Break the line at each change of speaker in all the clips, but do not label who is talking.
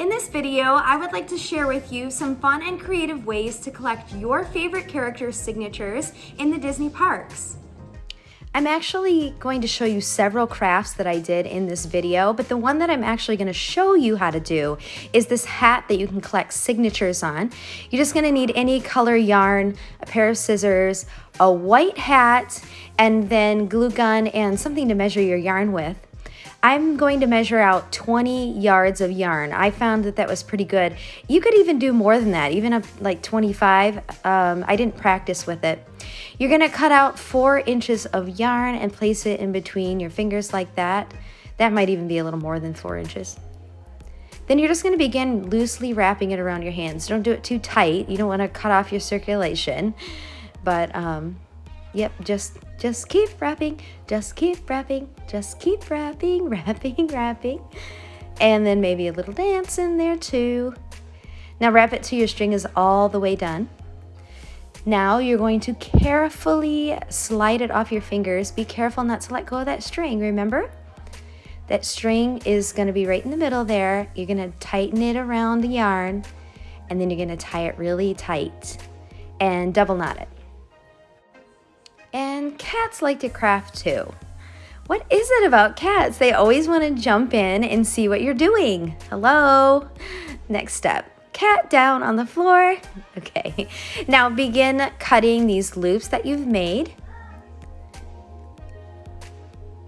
In this video, I would like to share with you some fun and creative ways to collect your favorite characters' signatures in the Disney parks. I'm actually going to show you several crafts that I did in this video, but the one that I'm actually going to show you how to do is this hat that you can collect signatures on. You're just going to need any color yarn, a pair of scissors, a white hat, and then glue gun and something to measure your yarn with. I'm going to measure out 20 yards of yarn. I found that that was pretty good. You could even do more than that, even up like 25. I didn't practice with it. You're gonna cut out 4 inches of yarn and place it in between your fingers like that. That might even be a little more than 4 inches. Then you're just gonna begin loosely wrapping it around your hands. Don't do it too tight. You don't wanna cut off your circulation. But yep, just keep wrapping, just keep wrapping, just keep wrapping, wrapping. And then maybe a little dance in there too. Now wrap it till your string is all the way done. Now you're going to carefully slide it off your fingers. Be careful not to let go of that string, remember? That string is gonna be right in the middle there. You're gonna tighten it around the yarn, and then you're gonna tie it really tight and double knot it. And cats like to craft too. What is it about cats? They always want to jump in and see what you're doing. Hello? Next step, cat down on the floor. Okay, now begin cutting these loops that you've made.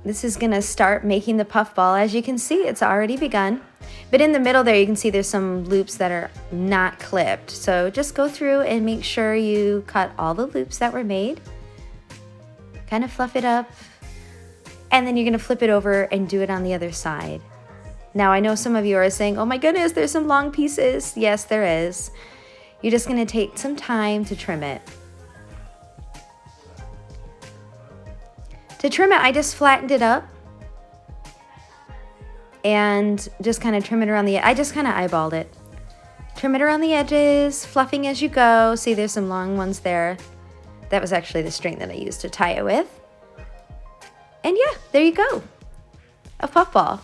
This is gonna start making the puff ball. As you can see, it's already begun. But in the middle there, you can see there's some loops that are not clipped. So just go through and make sure you cut all the loops that were made. Kind of fluff it up, and then you're gonna flip it over and do it on the other side. Now I know some of you are saying, oh my goodness, there's some long pieces. Yes, there is. You're just gonna take some time to trim it. To trim it, I just flattened it up and just kind of trim it around the edge. I just kind of eyeballed it. Trim it around the edges, fluffing as you go. See, there's some long ones there. That was actually the string that I used to tie it with. And yeah, there you go. A puffball.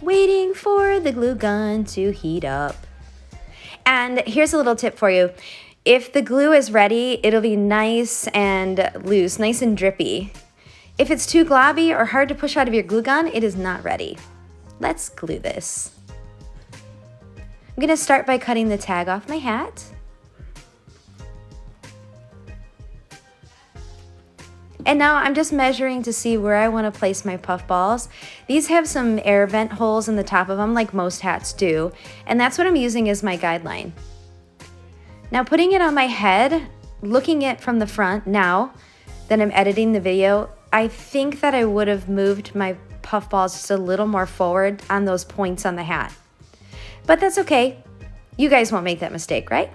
Waiting for the glue gun to heat up. And here's a little tip for you. If the glue is ready, it'll be nice and loose, nice and drippy. If it's too globby or hard to push out of your glue gun, it is not ready. Let's glue this. I'm gonna start by cutting the tag off my hat. And now I'm just measuring to see where I want to place my puff balls. These have some air vent holes in the top of them like most hats do, and that's what I'm using as my guideline. Now putting it on my head, looking at it from the front now that I'm editing the video, I think that I would have moved my puff balls just a little more forward on those points on the hat. But that's okay. You guys won't make that mistake, right?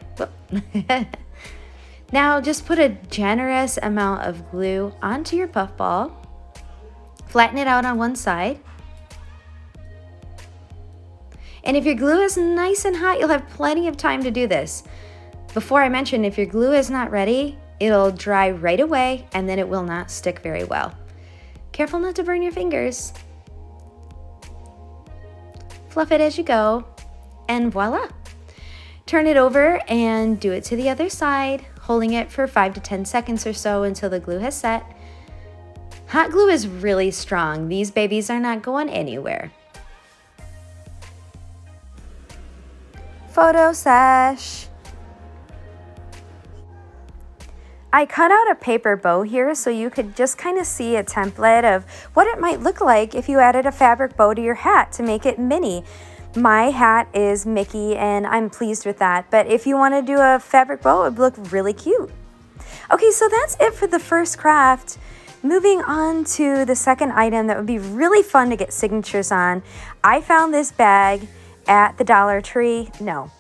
Now just put a generous amount of glue onto your puff ball. Flatten it out on one side. And if your glue is nice and hot, you'll have plenty of time to do this. Before I mention, if your glue is not ready, it'll dry right away and then it will not stick very well. Careful not to burn your fingers. Fluff it as you go, and voila. Turn it over and do it to the other side, holding it for 5 to 10 seconds or so until the glue has set. Hot glue is really strong. These babies are not going anywhere. Photo sesh. I cut out a paper bow here so you could just kind of see a template of what it might look like if you added a fabric bow to your hat to make it mini. My hat is Mickey and I'm pleased with that, but if you want to do a fabric bow, it would look really cute. Okay, so that's it for the first craft. Moving on to the second item that would be really fun to get signatures on. I found this bag at the Dollar Tree. No,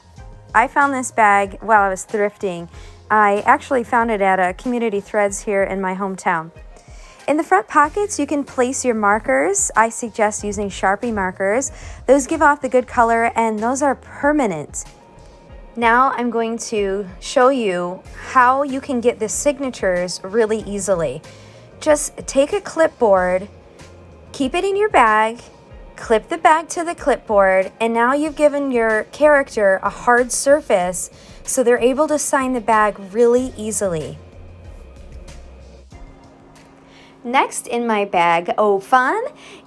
I found this bag while I was thrifting. I actually found it at a Community Threads here in my hometown. In the front pockets, you can place your markers. I suggest using Sharpie markers. Those give off the good color and those are permanent. Now I'm going to show you how you can get the signatures really easily. Just take a clipboard, keep it in your bag, clip the bag to the clipboard, and now you've given your character a hard surface so they're able to sign the bag really easily. Next in my bag, oh fun,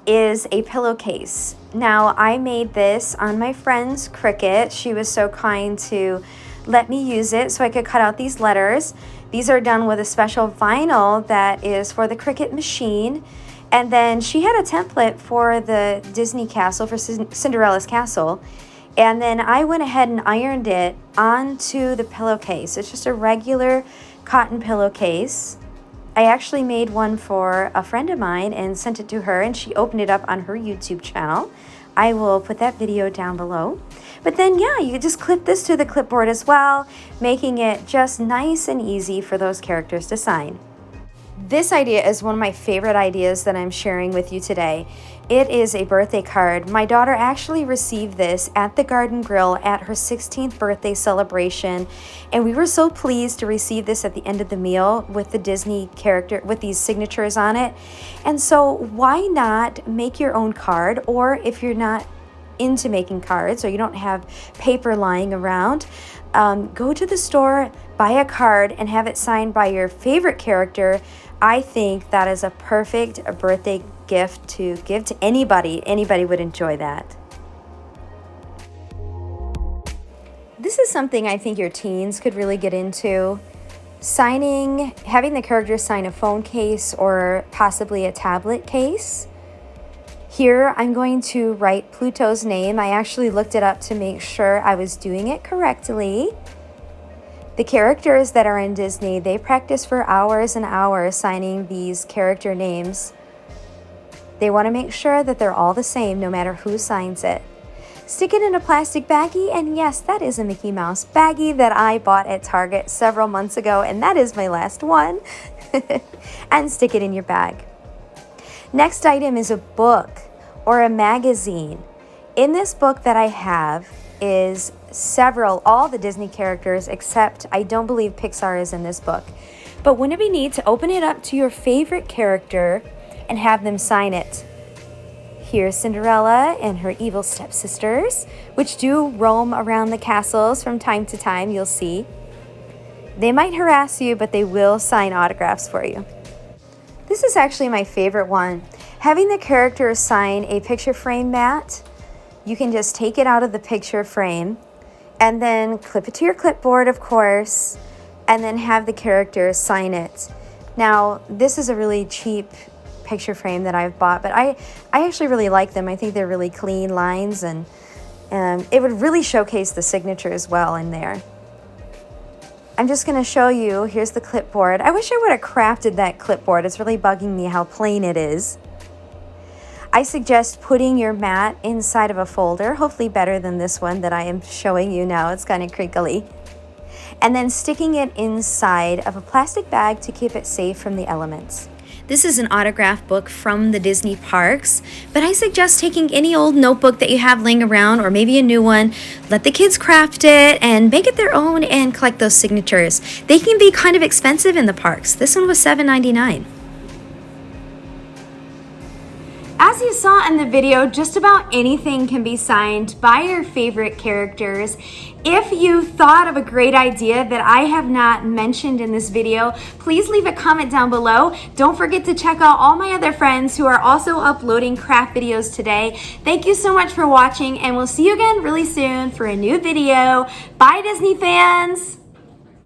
is a pillowcase. Now I made this on my friend's Cricut. She was so kind to let me use it so I could cut out these letters. These are done with a special vinyl that is for the Cricut machine. And then she had a template for the Disney castle, for Cinderella's castle. And then I went ahead and ironed it onto the pillowcase. It's just a regular cotton pillowcase. I actually made one for a friend of mine and sent it to her, and she opened it up on her YouTube channel. I will put that video down below. But then, yeah, you just clip this to the clipboard as well, making it just nice and easy for those characters to sign. This idea is one of my favorite ideas that I'm sharing with you today. It is a birthday card. My daughter actually received this at the Garden Grill at her 16th birthday celebration, and we were so pleased to receive this at the end of the meal with the Disney character, with these signatures on it. And so why not make your own card? Or if you're not into making cards or you don't have paper lying around, go to the store, buy a card, and have it signed by your favorite character. I think that is a perfect birthday gift to give to anybody. Anybody would enjoy that. This is something I think your teens could really get into. Having the characters sign a phone case or possibly a tablet case. Here I'm going to write Pluto's name. I actually looked it up to make sure I was doing it correctly. The characters that are in Disney, they practice for hours and hours signing these character names. They want to make sure that they're all the same no matter who signs it. Stick it in a plastic baggie, and yes, that is a Mickey Mouse baggie that I bought at Target several months ago, and that is my last one. And stick it in your bag. Next item is a book or a magazine. In this book that I have is all the Disney characters, except I don't believe Pixar is in this book. But wouldn't it be neat to open it up to your favorite character and have them sign it? Here's Cinderella and her evil stepsisters, which do roam around the castles from time to time, you'll see. They might harass you, but they will sign autographs for you. This is actually my favorite one. Having the characters sign a picture frame mat, you can just take it out of the picture frame and then clip it to your clipboard, of course, and then have the characters sign it. Now, this is a really cheap picture frame that I've bought, but I actually really like them. I think they're really clean lines, and it would really showcase the signature as well in there. I'm just going to show you, here's the clipboard. I wish I would have crafted that clipboard. It's really bugging me how plain it is. I suggest putting your mat inside of a folder, hopefully better than this one that I am showing you now. It's kind of crinkly. And then sticking it inside of a plastic bag to keep it safe from the elements. This is an autograph book from the Disney parks, but I suggest taking any old notebook that you have laying around, or maybe a new one. Let the kids craft it and make it their own and collect those signatures. They can be kind of expensive in the parks. This one was $7.99. As you saw in the video, just about anything can be signed by your favorite characters. If you thought of a great idea that I have not mentioned in this video, please leave a comment down below. Don't forget to check out all my other friends who are also uploading craft videos today. Thank you so much for watching, and we'll see you again really soon for a new video. Bye, Disney fans!